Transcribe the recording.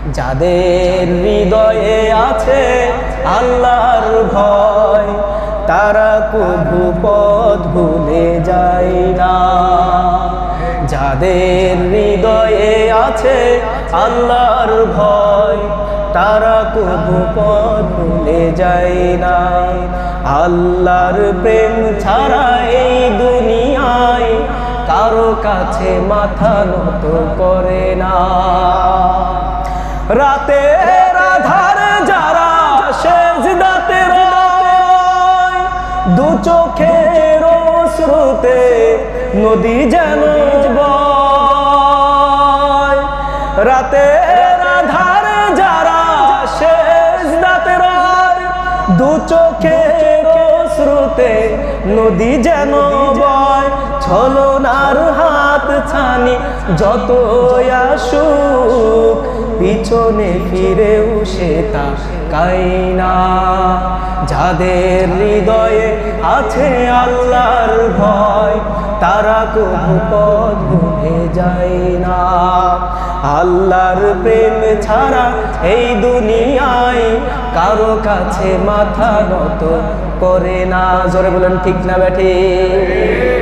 যাদের হৃদয়ে আছে আল্লাহর ভয় তারা কভু পথ ভুলে যায় না। যাদের হৃদয়ে আছে আল্লাহর ভয় তারা কভু পথ ভুলে যায় না। আল্লাহর প্রেম ছাড়া এই দুনিয়ায় কারো কাছে মাথা নত করে না। রাতের আধারে যারা সেজদাতে রয় দু চোখের অশ্রুতে নদী যেন বয়। রাতের আধারে যারা সেজদাতে রয় দু চোখের অশ্রুতে নদী যেন বয়। ছলনার হাত ছানি যত আসুক পিছনে ফিরেও সে তাকায় না। যাদের হৃদয়ে আছে আল্লাহর ভয় তারা কভু পথ ভুলে যায় না। আল্লাহর প্রেম ছাড়া এই দুনিয়ায় কারো কাছে মাথা নত করে না। জোরে বলেন ঠিক না বেঠিক?